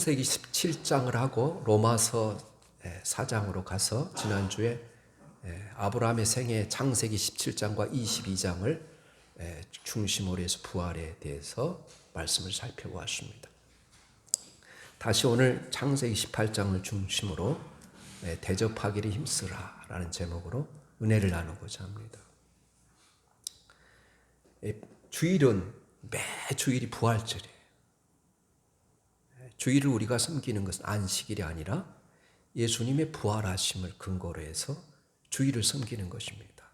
창세기 17장을 하고 로마서 4장으로 가서 지난주에 아브라함의 생애 창세기 17장과 22장을 중심으로 해서 부활에 대해서 말씀을 살펴보았습니다. 다시 오늘 창세기 18장을 중심으로 대접하기를 힘쓰라 라는 제목으로 은혜를 나누고자 합니다. 주일은 매 주일이 부활절이에요. 주일을 우리가 섬기는 것은 안식일이 아니라 예수님의 부활하심을 근거로 해서 주일을 섬기는 것입니다.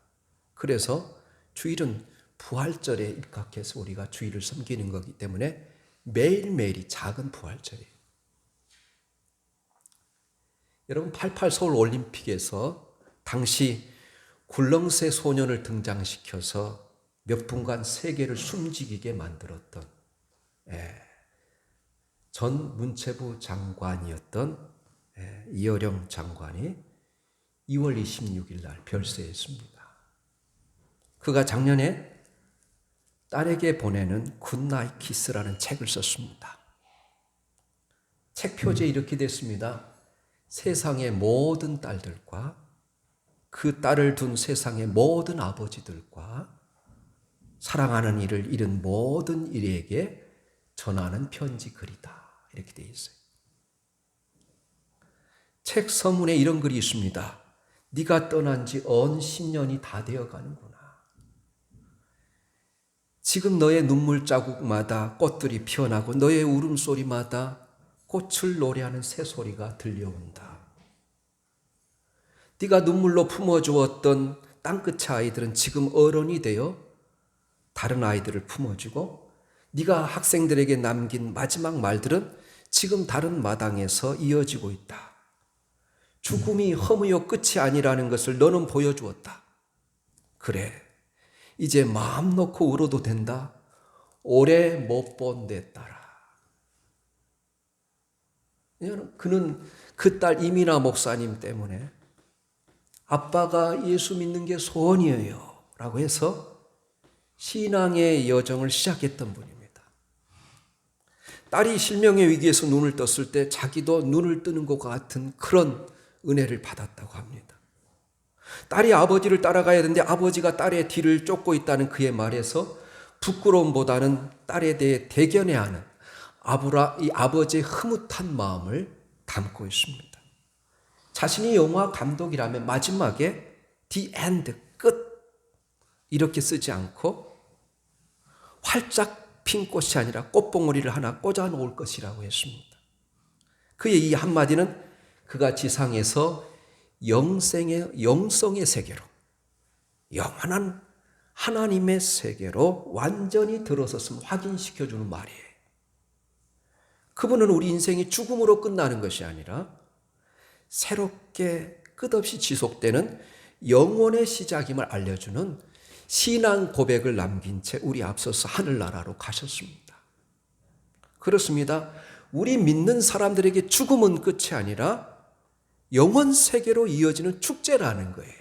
그래서 주일은 부활절에 입각해서 우리가 주일을 섬기는 거기 때문에 매일매일이 작은 부활절이에요. 여러분 88 서울 올림픽에서 당시 굴렁쇠 소년을 등장시켜서 몇 분간 세계를 숨지게 만들었던 전 문체부 장관이었던 이어령 장관이 2월 26일 날 별세했습니다. 그가 작년에 딸에게 보내는 굿나잇 키스라는 책을 썼습니다. 책 표지에 이렇게 됐습니다. 세상의 모든 딸들과 그 딸을 둔 세상의 모든 아버지들과 사랑하는 이를 잃은 모든 이에게 전하는 편지 글이다. 이렇게 되어 있어요. 책 서문에 이런 글이 있습니다. 네가 떠난 지 언 10년이 다 되어가는구나. 지금 너의 눈물 자국마다 꽃들이 피어나고 너의 울음소리마다 꽃을 노래하는 새소리가 들려온다. 네가 눈물로 품어주었던 땅끝의 아이들은 지금 어른이 되어 다른 아이들을 품어주고 네가 학생들에게 남긴 마지막 말들은 지금 다른 마당에서 이어지고 있다. 죽음이 허무요 끝이 아니라는 것을 너는 보여주었다. 그래, 이제 마음 놓고 울어도 된다. 오래 못 본 내 딸아. 그는 그 딸 이민아 목사님 때문에 아빠가 예수 믿는 게 소원이에요 라고 해서 신앙의 여정을 시작했던 분입니다. 딸이 실명의 위기에서 눈을 떴을 때 자기도 눈을 뜨는 것 같은 그런 은혜를 받았다고 합니다. 딸이 아버지를 따라가야 되는데 아버지가 딸의 뒤를 쫓고 있다는 그의 말에서 부끄러움보다는 딸에 대해 대견해하는 이 아버지의 흐뭇한 마음을 담고 있습니다. 자신이 영화 감독이라면 마지막에 The End, 끝 이렇게 쓰지 않고 활짝 핀 꽃이 아니라 꽃봉오리를 하나 꽂아 놓을 것이라고 했습니다. 그의 이 한마디는 그가 지상에서 영성의 세계로, 영원한 하나님의 세계로 완전히 들어섰음을 확인시켜주는 말이에요. 그분은 우리 인생이 죽음으로 끝나는 것이 아니라 새롭게 끝없이 지속되는 영혼의 시작임을 알려주는 신앙 고백을 남긴 채 우리 앞서서 하늘나라로 가셨습니다. 그렇습니다. 우리 믿는 사람들에게 죽음은 끝이 아니라 영원 세계로 이어지는 축제라는 거예요.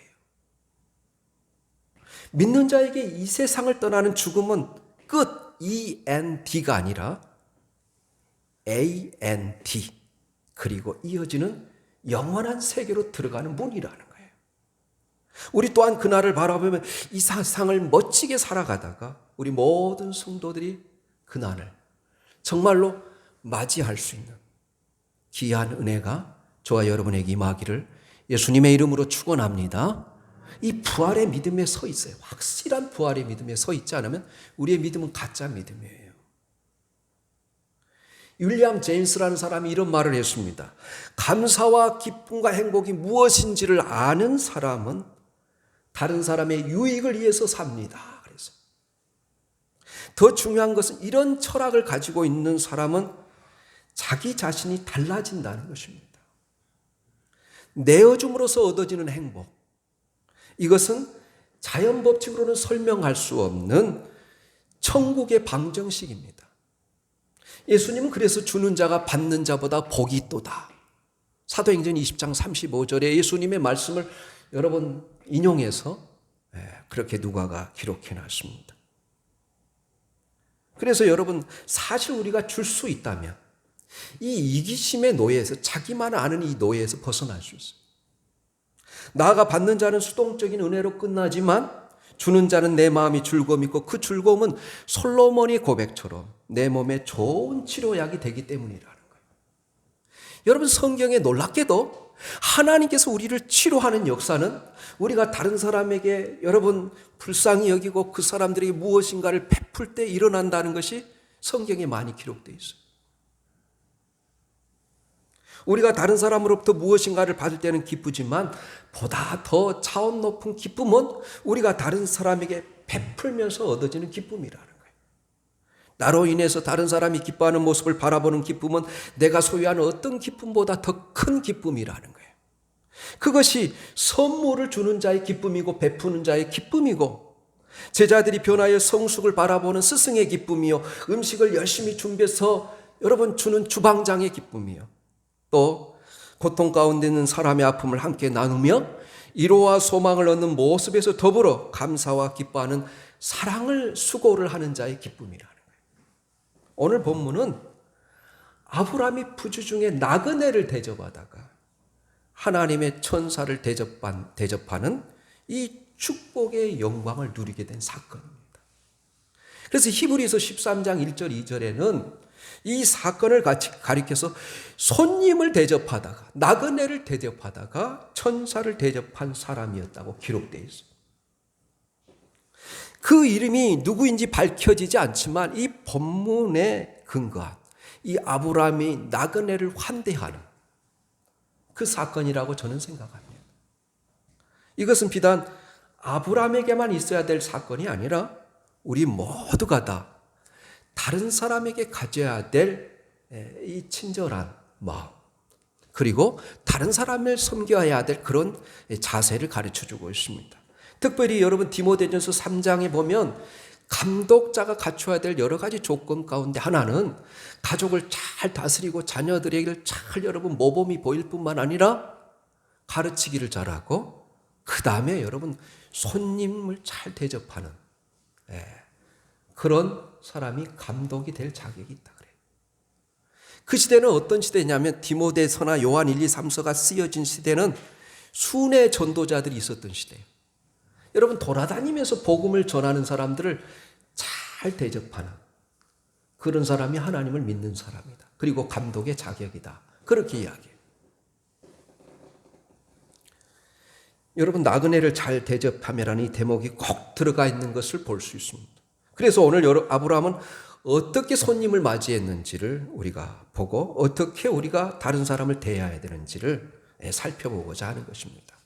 믿는 자에게 이 세상을 떠나는 죽음은 끝, END가 아니라 AND, 그리고 이어지는 영원한 세계로 들어가는 문이라는 거예요. 우리 또한 그날을 바라보면 이 세상을 멋지게 살아가다가 우리 모든 성도들이 그날을 정말로 맞이할 수 있는 귀한 은혜가 저와 여러분에게 임하기를 예수님의 이름으로 축원합니다. 이 부활의 믿음에 서 있어요. 확실한 부활의 믿음에 서 있지 않으면 우리의 믿음은 가짜 믿음이에요. 윌리엄 제임스라는 사람이 이런 말을 했습니다. 감사와 기쁨과 행복이 무엇인지를 아는 사람은 다른 사람의 유익을 위해서 삽니다. 그래서 더 중요한 것은 이런 철학을 가지고 있는 사람은 자기 자신이 달라진다는 것입니다. 내어줌으로써 얻어지는 행복, 이것은 자연 법칙으로는 설명할 수 없는 천국의 방정식입니다. 예수님은 그래서 주는 자가 받는 자보다 복이 있도다. 사도행전 20장 35절에 예수님의 말씀을 여러 번 인용해서 그렇게 누가가 기록해 놨습니다. 그래서 여러분, 사실 우리가 줄 수 있다면 이 이기심의 노예에서, 자기만 아는 이 노예에서 벗어날 수 있어요. 나아가 받는 자는 수동적인 은혜로 끝나지만 주는 자는 내 마음이 즐거움이 있고, 그 즐거움은 솔로몬의 고백처럼 내 몸에 좋은 치료약이 되기 때문이라는 거예요. 여러분, 성경에 놀랍게도 하나님께서 우리를 치료하는 역사는 우리가 다른 사람에게 여러분 불쌍히 여기고 그 사람들이 무엇인가를 베풀 때 일어난다는 것이 성경에 많이 기록되어 있어요. 우리가 다른 사람으로부터 무엇인가를 받을 때는 기쁘지만 보다 더 차원 높은 기쁨은 우리가 다른 사람에게 베풀면서 얻어지는 기쁨이라는 거예요. 나로 인해서 다른 사람이 기뻐하는 모습을 바라보는 기쁨은 내가 소유하는 어떤 기쁨보다 더 큰 기쁨이라는 거예요. 그것이 선물을 주는 자의 기쁨이고 베푸는 자의 기쁨이고, 제자들이 변화의 성숙을 바라보는 스승의 기쁨이요, 음식을 열심히 준비해서 여러분 주는 주방장의 기쁨이요, 또 고통 가운데 있는 사람의 아픔을 함께 나누며 위로와 소망을 얻는 모습에서 더불어 감사와 기뻐하는 사랑을 수고를 하는 자의 기쁨이라는 거예요. 오늘 본문은 아브라함이 부주중에 나그네를 대접하다가 하나님의 천사를 대접하는 이 축복의 영광을 누리게 된 사건입니다. 그래서 히브리서 13장 1절 2절에는 이 사건을 같이 가리켜서 손님을 대접하다가, 나그네를 대접하다가 천사를 대접한 사람이었다고 기록되어 있어요. 그 이름이 누구인지 밝혀지지 않지만 이 본문에 근거한 이 아브라함이 나그네를 환대하는 그 사건이라고 저는 생각합니다. 이것은 비단 아브라함에게만 있어야 될 사건이 아니라 우리 모두가 다 다른 사람에게 가져야 될 이 친절한 마음, 그리고 다른 사람을 섬겨야 될 그런 자세를 가르쳐주고 있습니다. 특별히 여러분 디모데전서 3장에 보면 감독자가 갖춰야 될 여러 가지 조건 가운데 하나는 가족을 잘 다스리고 자녀들에게 잘 여러분 모범이 보일 뿐만 아니라 가르치기를 잘하고, 그 다음에 여러분 손님을 잘 대접하는 그런 사람이 감독이 될 자격이 있다 그래요. 그 시대는 어떤 시대냐면 디모데서나 요한 1, 2, 3서가 쓰여진 시대는 순회 전도자들이 있었던 시대예요. 여러분 돌아다니면서 복음을 전하는 사람들을 잘 대접하는 그런 사람이 하나님을 믿는 사람이다. 그리고 감독의 자격이다. 그렇게 이야기해요. 여러분 나그네를 잘 대접하며라는 이 대목이 꼭 들어가 있는 것을 볼 수 있습니다. 그래서 오늘 아브라함은 어떻게 손님을 맞이했는지를 우리가 보고 어떻게 우리가 다른 사람을 대해야 되는지를 살펴보고자 하는 것입니다.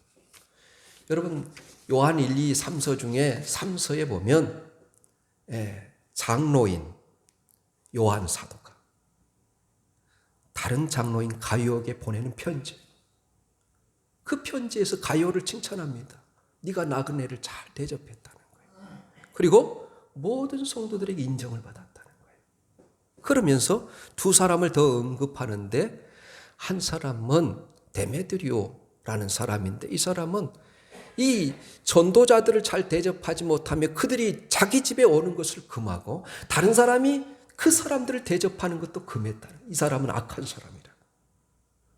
여러분 요한 1, 2, 3서 중에 3서에 보면 장로인 요한 사도가 다른 장로인 가요에게 보내는 편지, 그 편지에서 가요를 칭찬합니다. 네가 나그네를 잘 대접했다는 거예요. 그리고 모든 성도들에게 인정을 받았다는 거예요. 그러면서 두 사람을 더 언급하는데, 한 사람은 데메드리오라는 사람인데, 이 사람은 이 전도자들을 잘 대접하지 못하며 그들이 자기 집에 오는 것을 금하고 다른 사람이 그 사람들을 대접하는 것도 금했다. 이 사람은 악한 사람이라.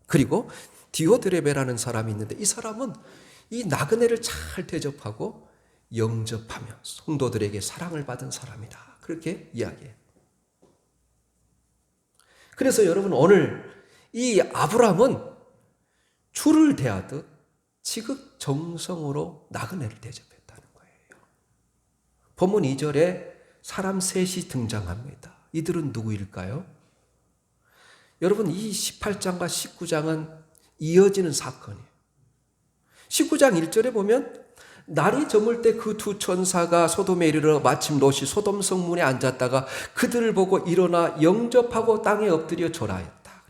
그리고 디오드레베라는 사람이 있는데, 이 사람은 이 나그네를 잘 대접하고 영접하며 성도들에게 사랑을 받은 사람이다. 그렇게 이야기해요. 그래서 여러분 오늘 이 아브라함은 주를 대하듯 지극정성으로 나그네를 대접했다는 거예요. 본문 2절에 사람 셋이 등장합니다. 이들은 누구일까요? 여러분 이 18장과 19장은 이어지는 사건이에요. 19장 1절에 보면 날이 저물 때 그 두 천사가 소돔에 이르러 마침 롯이 소돔 성문에 앉았다가 그들을 보고 일어나 영접하고 땅에 엎드려 절하였다.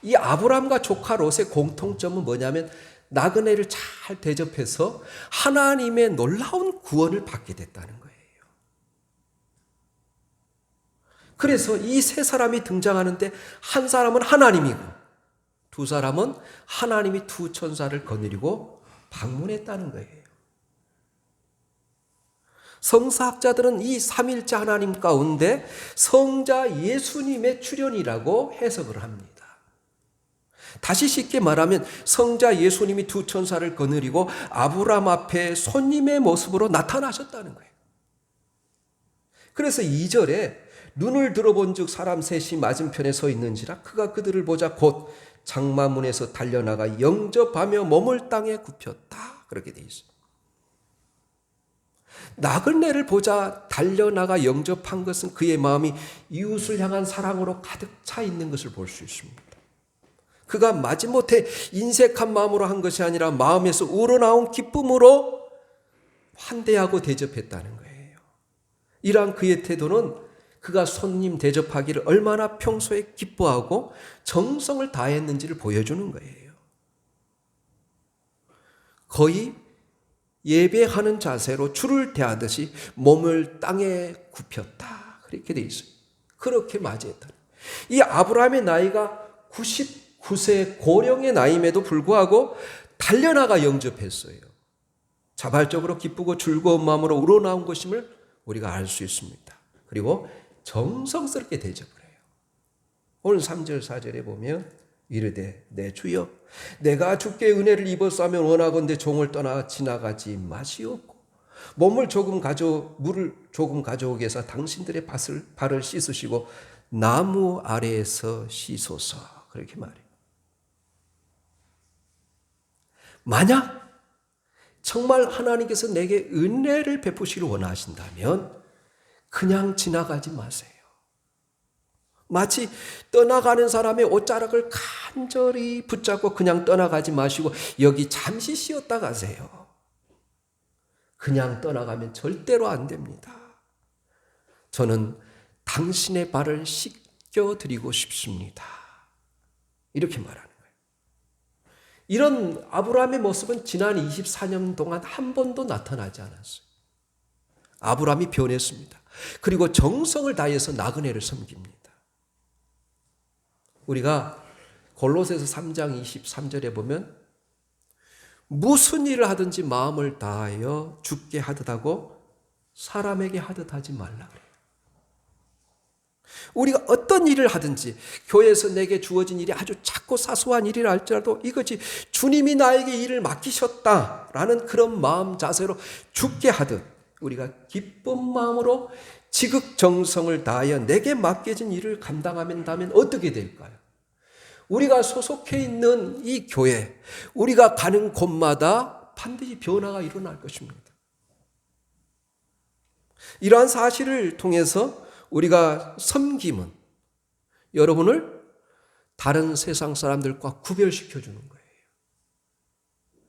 이 아브람과 조카 롯의 공통점은 뭐냐면 나그네를 잘 대접해서 하나님의 놀라운 구원을 받게 됐다는 거예요. 그래서 이 세 사람이 등장하는데, 한 사람은 하나님이고 두 사람은 하나님이 두 천사를 거느리고 방문했다는 거예요. 성사학자들은 이 삼일째 하나님 가운데 성자 예수님의 출현이라고 해석을 합니다. 다시 쉽게 말하면 성자 예수님이 두 천사를 거느리고 아브라함 앞에 손님의 모습으로 나타나셨다는 거예요. 그래서 2절에 눈을 들어본 즉 사람 셋이 맞은편에 서 있는지라 그가 그들을 보자 곧 장마문에서 달려나가 영접하며 몸을 땅에 굽혔다. 그렇게 돼 있어요. 나그네를 보자 달려나가 영접한 것은 그의 마음이 이웃을 향한 사랑으로 가득 차 있는 것을 볼 수 있습니다. 그가 마지못해 인색한 마음으로 한 것이 아니라 마음에서 우러나온 기쁨으로 환대하고 대접했다는 거예요. 이러한 그의 태도는 그가 손님 대접하기를 얼마나 평소에 기뻐하고 정성을 다했는지를 보여주는 거예요. 거의 예배하는 자세로 주를 대하듯이 몸을 땅에 굽혔다. 그렇게 돼 있어요. 그렇게 맞이했다. 이 아브라함의 나이가 99세 고령의 나임에도 불구하고 달려나가 영접했어요. 자발적으로 기쁘고 즐거운 마음으로 우러나온 것임을 우리가 알 수 있습니다. 그리고 정성스럽게 대접을 해요. 오늘 3절 4절에 보면 이르되 내 주여 내가 주께 은혜를 입었어 하면 원하건대 종을 떠나 지나가지 마시옵고 물을 조금 가져오게 해서 당신들의 발을 씻으시고 나무 아래에서 씻소서. 그렇게 말해요. 만약 정말 하나님께서 내게 은혜를 베푸시기를 원하신다면 그냥 지나가지 마세요. 마치 떠나가는 사람의 옷자락을 간절히 붙잡고 그냥 떠나가지 마시고 여기 잠시 쉬었다 가세요. 그냥 떠나가면 절대로 안 됩니다. 저는 당신의 발을 씻겨드리고 싶습니다. 이렇게 말하는 거예요. 이런 아브라함의 모습은 지난 24년 동안 한 번도 나타나지 않았어요. 아브라함이 변했습니다. 그리고 정성을 다해서 나그네를 섬깁니다. 우리가 골로새서 3장 23절에 보면 무슨 일을 하든지 마음을 다하여 주께 하듯 하고 사람에게 하듯 하지 말라 그래요. 우리가 어떤 일을 하든지 교회에서 내게 주어진 일이 아주 작고 사소한 일이라 할지라도 이것이 주님이 나에게 일을 맡기셨다라는 그런 마음 자세로 주께 하듯 우리가 기쁜 마음으로 지극정성을 다하여 내게 맡겨진 일을 감당한다면 어떻게 될까요? 우리가 소속해 있는 이 교회, 우리가 가는 곳마다 반드시 변화가 일어날 것입니다. 이러한 사실을 통해서 우리가 섬김은 여러분을 다른 세상 사람들과 구별시켜 주는 거예요.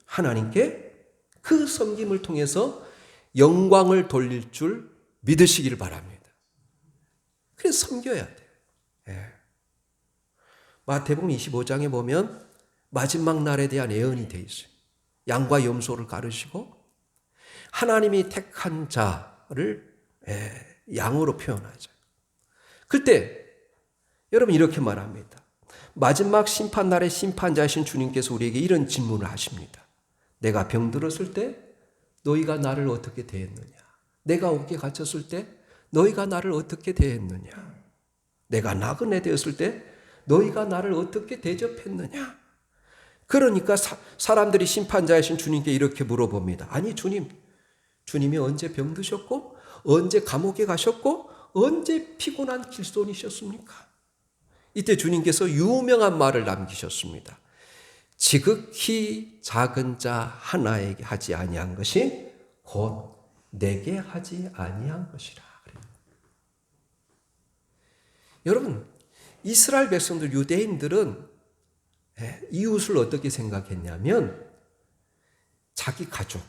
하나님께 그 섬김을 통해서 영광을 돌릴 줄 믿으시기를 바랍니다. 그래서 섬겨야 돼요. 예. 마태복음 25장에 보면 마지막 날에 대한 예언이 되어 있어요. 양과 염소를 가르시고 하나님이 택한 자를 양으로 표현하죠. 그때 여러분 이렇게 말합니다. 마지막 심판날의 심판자이신 주님께서 우리에게 이런 질문을 하십니다. 내가 병들었을 때 너희가 나를 어떻게 대했느냐? 내가 옥에 갇혔을 때 너희가 나를 어떻게 대했느냐? 내가 나그네 되었을 때 너희가 나를 어떻게 대접했느냐? 그러니까 사람들이 심판자이신 주님께 이렇게 물어봅니다. 아니 주님이 언제 병드셨고 언제 감옥에 가셨고 언제 피곤한 길손이셨습니까? 이때 주님께서 유명한 말을 남기셨습니다. 지극히 작은 자 하나에게 하지 아니한 것이 곧 내게 하지 아니한 것이라. 여러분, 이스라엘 백성들, 유대인들은 이웃을 어떻게 생각했냐면 자기 가족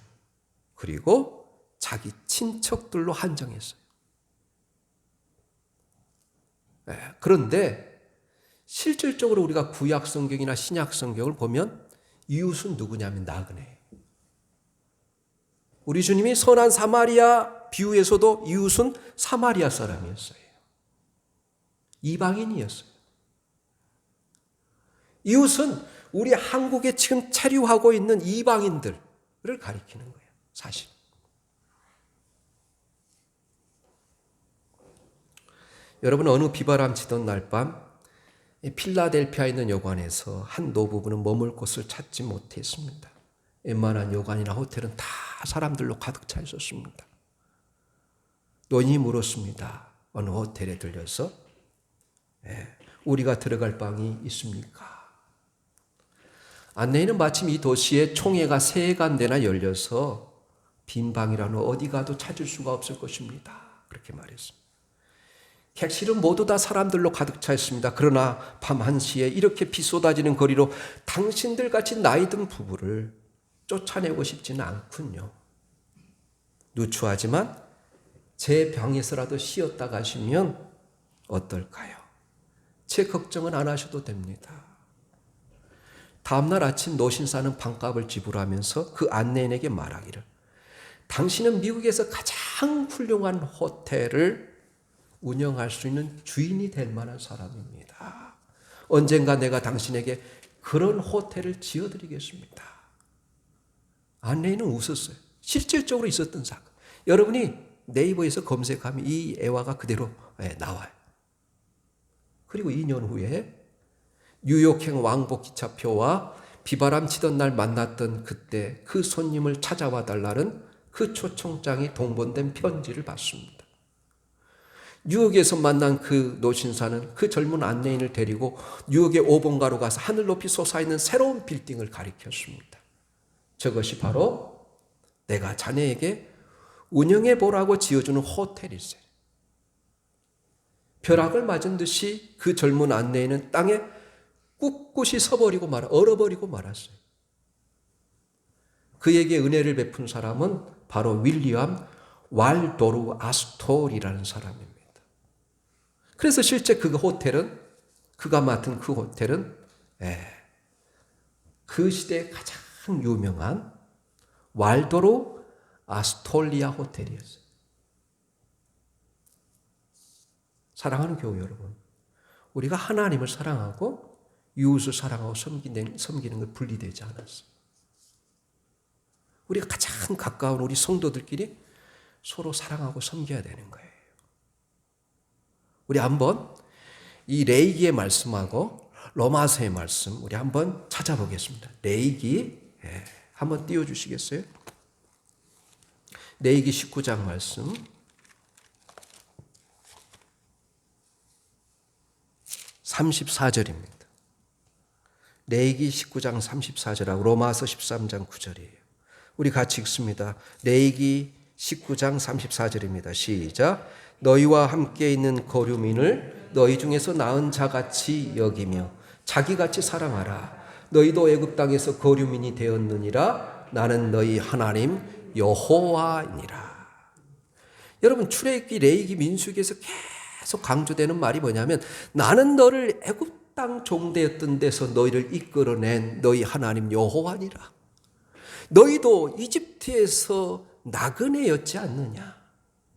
그리고 자기 친척들로 한정했어요. 그런데 실질적으로 우리가 구약 성경이나 신약 성경을 보면 이웃은 누구냐면 나그네. 우리 주님이 선한 사마리아 비유에서도 이웃은 사마리아 사람이었어요. 이방인이었어요. 이웃은 우리 한국에 지금 체류하고 있는 이방인들을 가리키는 거예요. 사실. 여러분, 어느 비바람 치던 날밤 필라델피아에 있는 여관에서 한 노부부는 머물 곳을 찾지 못했습니다. 웬만한 여관이나 호텔은 다 사람들로 가득 차 있었습니다. 노인이 물었습니다. 어느 호텔에 들려서 우리가 들어갈 방이 있습니까? 안내인은 마침 이 도시에 총회가 3간대나 열려서 빈 방이라는 어디 가도 찾을 수가 없을 것입니다. 그렇게 말했습니다. 객실은 모두 다 사람들로 가득 차 있습니다. 그러나 밤 1시에 이렇게 비 쏟아지는 거리로 당신들 같이 나이 든 부부를 쫓아내고 싶지는 않군요. 누추하지만 제 방에서라도 쉬었다 가시면 어떨까요? 제 걱정은 안 하셔도 됩니다. 다음날 아침 노신사는 방값을 지불하면서 그 안내인에게 말하기를, 당신은 미국에서 가장 훌륭한 호텔을 운영할 수 있는 주인이 될 만한 사람입니다. 언젠가 내가 당신에게 그런 호텔을 지어드리겠습니다. 안내인은 웃었어요. 실질적으로 있었던 사건. 여러분이 네이버에서 검색하면 이 애화가 그대로 나와요. 그리고 2년 후에 뉴욕행 왕복 기차표와 비바람 치던 날 만났던 그때 그 손님을 찾아와 달라는 그 초청장이 동본된 편지를 받습니다. 뉴욕에서 만난 그 노신사는 그 젊은 안내인을 데리고 뉴욕의 5번가로 가서 하늘 높이 솟아있는 새로운 빌딩을 가리켰습니다. 저것이 바로 내가 자네에게 운영해 보라고 지어주는 호텔일세. 벼락을 맞은 듯이 그 젊은 안내인은 땅에 꿋꿋이 서버리고 얼어버리고 말았어요. 그에게 은혜를 베푼 사람은 바로 윌리엄 왈도르 아스톨이라는 사람입니다. 그래서 실제 그 호텔은, 그가 맡은 그 호텔은 그 시대의 가장 유명한 왈도르 아스톨리아 호텔이었어요. 사랑하는 교우 여러분, 우리가 하나님을 사랑하고 이웃을 사랑하고 섬기는 걸 분리되지 않았어요. 우리가 가장 가까운 우리 성도들끼리 서로 사랑하고 섬겨야 되는 거예요. 우리 한번 이 레위기의 말씀하고 로마서의 말씀 우리 한번 찾아보겠습니다. 레위기 한번 띄워주시겠어요? 레위기 19장 말씀 34절입니다. 레위기 19장 34절하고 로마서 13장 9절이에요. 우리 같이 읽습니다. 레위기 19장 34절입니다. 시작. 너희와 함께 있는 거류민을 너희 중에서 나은 자같이 여기며 자기같이 사랑하라. 너희도 애굽 땅에서 거류민이 되었느니라. 나는 너희 하나님 여호와이니라. 여러분, 출애굽기, 레위기, 민수기에서 계속 강조되는 말이 뭐냐면, 나는 너를 애굽 땅 종되었던 데서 너희를 이끌어낸 너희 하나님 여호와니라. 너희도 이집트에서 나그네였지 않느냐.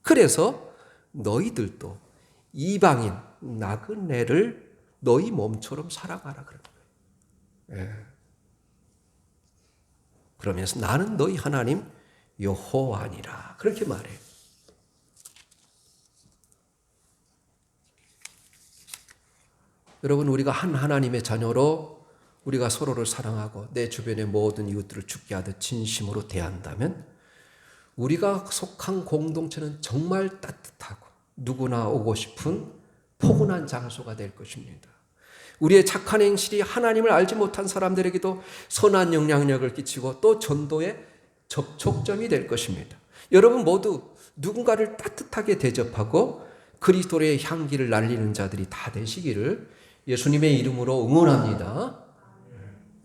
그래서 너희들도 이방인 나그네를 너희 몸처럼 사랑하라 그런 거예요. 그러면서 나는 너희 하나님 여호와니라 그렇게 말해요. 여러분, 우리가 한 하나님의 자녀로 우리가 서로를 사랑하고 내 주변의 모든 이웃들을 죽게 하듯 진심으로 대한다면 우리가 속한 공동체는 정말 따뜻하고 누구나 오고 싶은 포근한 장소가 될 것입니다. 우리의 착한 행실이 하나님을 알지 못한 사람들에게도 선한 영향력을 끼치고 또 전도의 접촉점이 될 것입니다. 여러분 모두 누군가를 따뜻하게 대접하고 그리스도의 향기를 날리는 자들이 다 되시기를 예수님의 이름으로 응원합니다.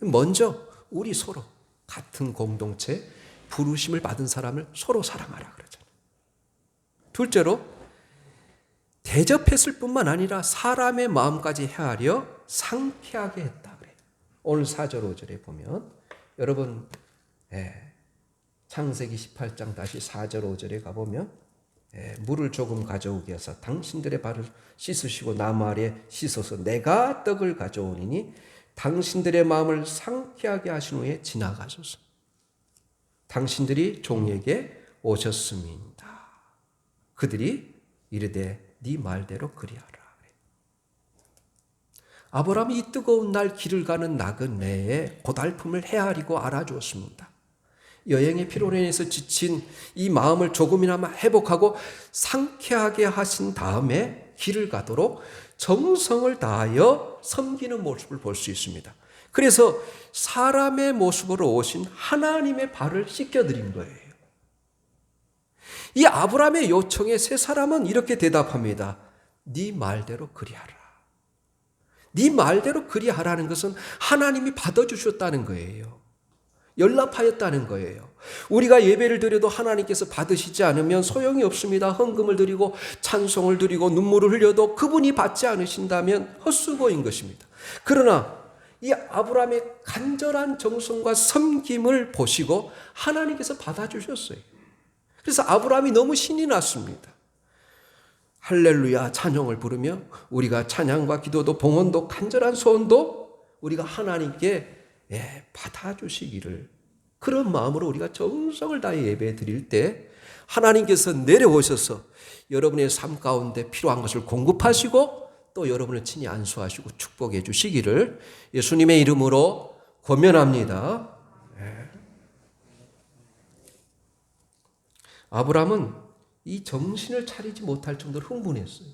먼저 우리 서로 같은 공동체 부르심을 받은 사람을 서로 사랑하라 그러잖아요. 둘째로 대접했을 뿐만 아니라 사람의 마음까지 헤아려 상쾌하게 했다 그래요. 오늘 4절 5절에 보면 여러분 창세기 18장 다시 4절 5절에 가보면 물을 조금 가져오게 해서 당신들의 발을 씻으시고 나무 아래 씻어서 내가 떡을 가져오니니 당신들의 마음을 상쾌하게 하신 후에 지나가소서. 당신들이 종에게 오셨음이니이다. 그들이 이르되 네 말대로 그리하라. 아브라함이 이 뜨거운 날 길을 가는 나그네에 고달픔을 헤아리고 알아주었습니다. 여행의 피로로 인해서 지친 이 마음을 조금이나마 회복하고 상쾌하게 하신 다음에 길을 가도록 정성을 다하여 섬기는 모습을 볼 수 있습니다. 그래서 사람의 모습으로 오신 하나님의 발을 씻겨드린 거예요. 이 아브라함의 요청에 세 사람은 이렇게 대답합니다. 네 말대로 그리하라. 네 말대로 그리하라는 것은 하나님이 받아주셨다는 거예요. 연락하였다는 거예요. 우리가 예배를 드려도 하나님께서 받으시지 않으면 소용이 없습니다. 헌금을 드리고 찬송을 드리고 눈물을 흘려도 그분이 받지 않으신다면 헛수고인 것입니다. 그러나 이 아브라함의 간절한 정성과 섬김을 보시고 하나님께서 받아주셨어요. 그래서 아브라함이 너무 신이 났습니다. 할렐루야 찬양을 부르며 우리가 찬양과 기도도 봉헌도 간절한 소원도 우리가 하나님께 받아주시기를, 그런 마음으로 우리가 정성을 다해 예배 드릴 때 하나님께서 내려오셔서 여러분의 삶 가운데 필요한 것을 공급하시고 또 여러분을 친히 안수하시고 축복해 주시기를 예수님의 이름으로 권면합니다. 아브라함은 이 정신을 차리지 못할 정도로 흥분했어요.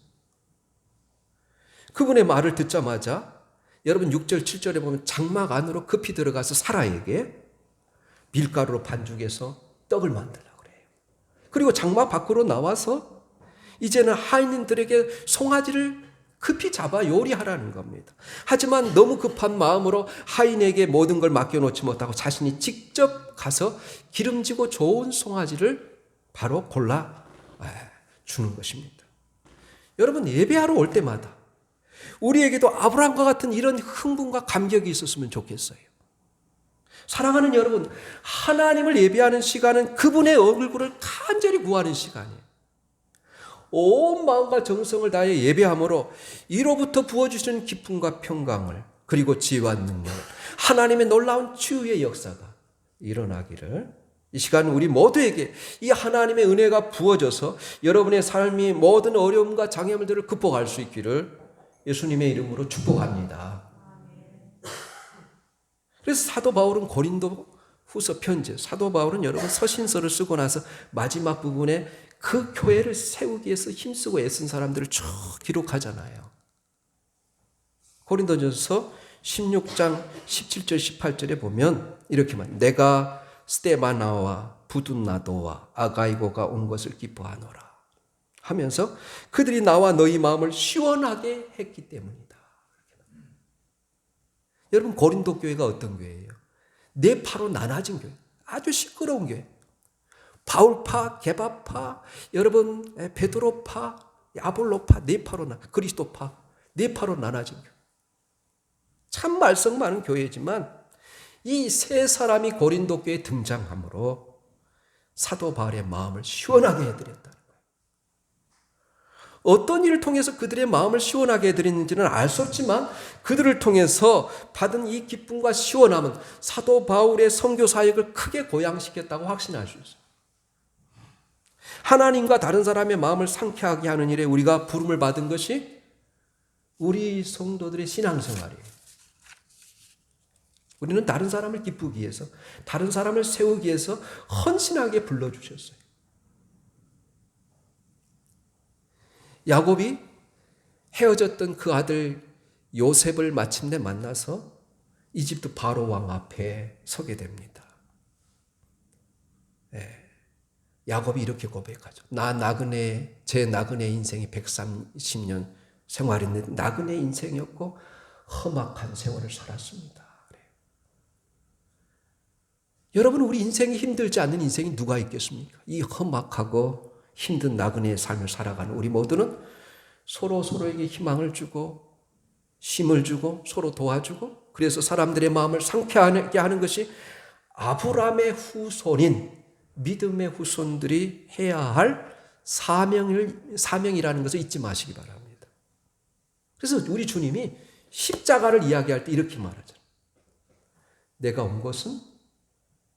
그분의 말을 듣자마자 여러분 6절 7절에 보면 장막 안으로 급히 들어가서 사라에게 밀가루로 반죽해서 떡을 만들라고 그래요. 그리고 장막 밖으로 나와서 이제는 하인들에게 송아지를 급히 잡아 요리하라는 겁니다. 하지만 너무 급한 마음으로 하인에게 모든 걸 맡겨놓지 못하고 자신이 직접 가서 기름지고 좋은 송아지를 바로 골라 주는 것입니다. 여러분 예배하러 올 때마다 우리에게도 아브라함과 같은 이런 흥분과 감격이 있었으면 좋겠어요. 사랑하는 여러분, 하나님을 예배하는 시간은 그분의 얼굴을 간절히 구하는 시간이에요. 온 마음과 정성을 다해 예배함으로 이로부터 부어주시는 기쁨과 평강을, 그리고 지혜와 능력, 하나님의 놀라운 치유의 역사가 일어나기를 이 시간 우리 모두에게 이 하나님의 은혜가 부어져서 여러분의 삶이 모든 어려움과 장애물들을 극복할 수 있기를 예수님의 이름으로 축복합니다. 그래서 사도 바울은 고린도 후서 편지, 사도 바울은 여러분 서신서를 쓰고 나서 마지막 부분에 그 교회를 세우기 위해서 힘쓰고 애쓴 사람들을 쭉 기록하잖아요. 고린도전서 16장 17절 18절에 보면 이렇게 말, 내가 스데바나와 부두나도와 아가이고가 온 것을 기뻐하노라 하면서 그들이 나와 너희 마음을 시원하게 했기 때문이다. 여러분 고린도 교회가 어떤 교회예요? 네파로 나눠진 교회, 아주 시끄러운 교회. 바울파, 게바파, 여러분 베드로파, 아볼로파, 네파로 그리스도파, 네파로 나눠진 교회. 참 말썽 많은 교회지만 이 세 사람이 고린도 교회에 등장함으로 사도 바울의 마음을 시원하게 해드렸다는 거예요. 어떤 일을 통해서 그들의 마음을 시원하게 해드렸는지는 알 수 없지만 그들을 통해서 받은 이 기쁨과 시원함은 사도 바울의 선교 사역을 크게 고양시켰다고 확신할 수 있어요. 하나님과 다른 사람의 마음을 상쾌하게 하는 일에 우리가 부름을 받은 것이 우리 성도들의 신앙생활이에요. 우리는 다른 사람을 기쁘기 위해서, 다른 사람을 세우기 위해서 헌신하게 불러주셨어요. 야곱이 헤어졌던 그 아들 요셉을 마침내 만나서 이집트 바로 왕 앞에 서게 됩니다. 야곱이 이렇게 고백하죠. 제 나그네 인생이 130년 생활했는데 나그네 인생이었고 험악한 세월을 살았습니다. 여러분 우리 인생이 힘들지 않는 인생이 누가 있겠습니까? 이 험악하고 힘든 나그네의 삶을 살아가는 우리 모두는 서로에게 희망을 주고 힘을 주고 서로 도와주고 그래서 사람들의 마음을 상쾌하게 하는 것이 아브라함의 후손인 믿음의 후손들이 해야 할 사명이라는 것을 잊지 마시기 바랍니다. 그래서 우리 주님이 십자가를 이야기할 때 이렇게 말하잖아요. 내가 온 것은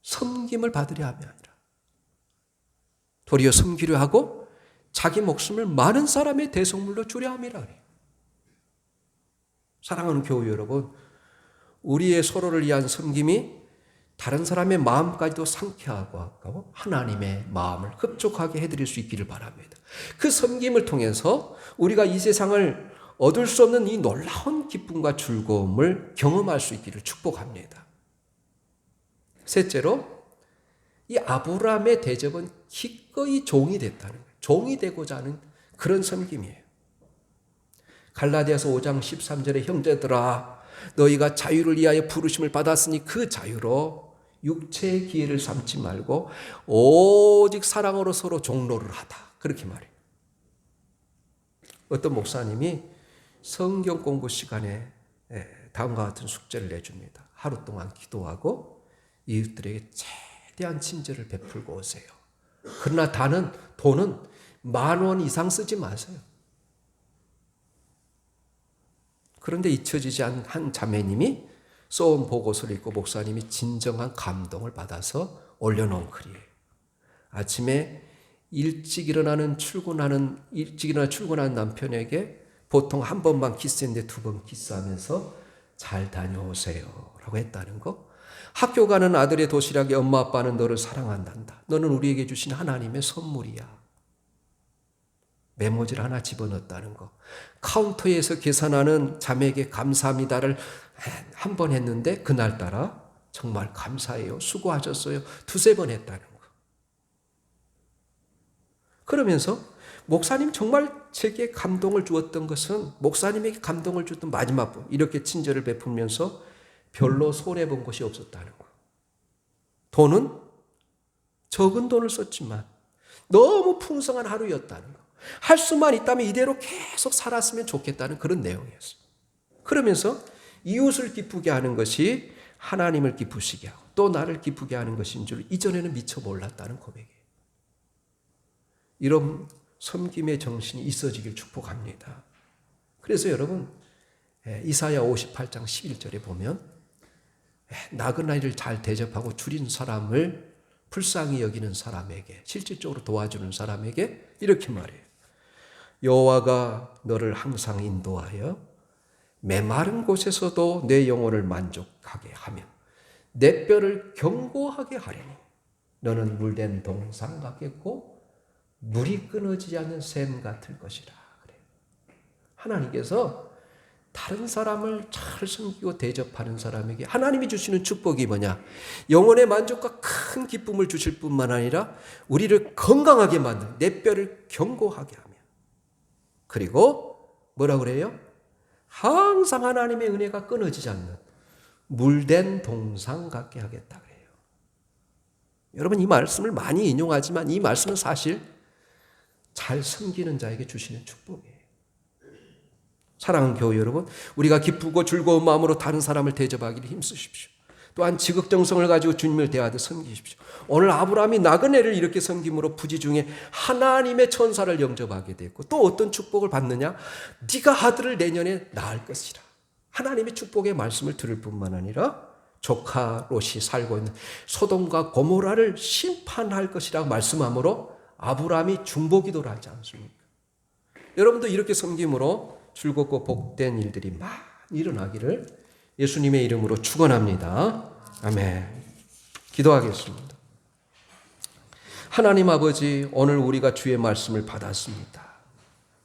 섬김을 받으려 함이 아니라 도리어 섬기려 하고 자기 목숨을 많은 사람의 대속물로 주려 함이라 그래요. 사랑하는 교우 여러분, 우리의 서로를 위한 섬김이 다른 사람의 마음까지도 상쾌하고 하나님의 마음을 흡족하게 해드릴 수 있기를 바랍니다. 그 섬김을 통해서 우리가 이 세상을 얻을 수 없는 이 놀라운 기쁨과 즐거움을 경험할 수 있기를 축복합니다. 셋째로, 이 아브라함의 대접은 기꺼이 종이 됐다는 거예요. 종이 되고자 하는 그런 섬김이에요. 갈라디아서 5장 13절에 형제들아 너희가 자유를 위하여 부르심을 받았으니 그 자유로 육체의 기회를 삼지 말고 오직 사랑으로 서로 종로를 하다. 그렇게 말해요. 어떤 목사님이 성경 공부 시간에 다음과 같은 숙제를 내줍니다. 하루 동안 기도하고 이웃들에게 최대한 친절을 베풀고 오세요. 그러나 돈은 10,000원 이상 쓰지 마세요. 그런데 잊혀지지 않은 한 자매님이 써온 보고서를 읽고 목사님이 진정한 감동을 받아서 올려놓은 글이에요. 아침에 일찍 일어나 출근하는 남편에게 보통 한 번만 키스했는데 2번 키스하면서 잘 다녀오세요 라고 했다는 거. 학교 가는 아들의 도시락에 엄마 아빠는 너를 사랑한단다. 너는 우리에게 주신 하나님의 선물이야. 메모지를 하나 집어넣었다는 거. 카운터에서 계산하는 자매에게 감사합니다를 한 번 했는데 그날따라 정말 감사해요. 수고하셨어요. 2-3번 했다는 거. 그러면서 목사님 정말 제게 감동을 주었던 것은 목사님에게 감동을 줬던 마지막 분. 이렇게 친절을 베풀면서 별로 손해본 것이 없었다는 거. 돈은 적은 돈을 썼지만 너무 풍성한 하루였다는 거. 할 수만 있다면 이대로 계속 살았으면 좋겠다는 그런 내용이었어요. 그러면서 이웃을 기쁘게 하는 것이 하나님을 기쁘시게 하고 또 나를 기쁘게 하는 것인 줄 이전에는 미처 몰랐다는 고백이에요. 이런 섬김의 정신이 있어지길 축복합니다. 그래서 여러분 이사야 58장 11절에 보면 나그네를 잘 대접하고 줄인 사람을 불쌍히 여기는 사람에게 실질적으로 도와주는 사람에게 이렇게 말해요. 여호와가 너를 항상 인도하여 메마른 곳에서도 내 영혼을 만족하게 하며 내 뼈를 견고하게 하려니 너는 물된 동상 같겠고 물이 끊어지지 않는 샘 같을 것이라. 그래요. 하나님께서 다른 사람을 잘 섬기고 대접하는 사람에게 하나님이 주시는 축복이 뭐냐? 영혼의 만족과 큰 기쁨을 주실 뿐만 아니라 우리를 건강하게 만든 내 뼈를 견고하게 하며 그리고 뭐라 그래요? 항상 하나님의 은혜가 끊어지지 않는 물된 동상 같게 하겠다 그래요. 여러분 이 말씀을 많이 인용하지만 이 말씀은 사실 잘 섬기는 자에게 주시는 축복이에요. 사랑하는 교우 여러분, 우리가 기쁘고 즐거운 마음으로 다른 사람을 대접하기를 힘쓰십시오. 또한 지극정성을 가지고 주님을 대하듯 섬기십시오. 오늘 아브라함이 나그네를 이렇게 섬김으로 부지 중에 하나님의 천사를 영접하게 됐고 또 어떤 축복을 받느냐? 네가 아들을 내년에 낳을 것이라. 하나님의 축복의 말씀을 들을 뿐만 아니라 조카 롯이 살고 있는 소돔과 고모라를 심판할 것이라고 말씀함으로 아브라함이 중보기도를 하지 않습니까? 여러분도 이렇게 섬김으로 즐겁고 복된 일들이 많이 일어나기를 예수님의 이름으로 축원합니다. 아멘. 기도하겠습니다. 하나님 아버지, 오늘 우리가 주의 말씀을 받았습니다.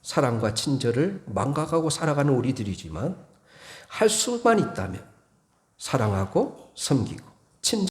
사랑과 친절을 망각하고 살아가는 우리들이지만 할 수만 있다면 사랑하고 섬기고 친절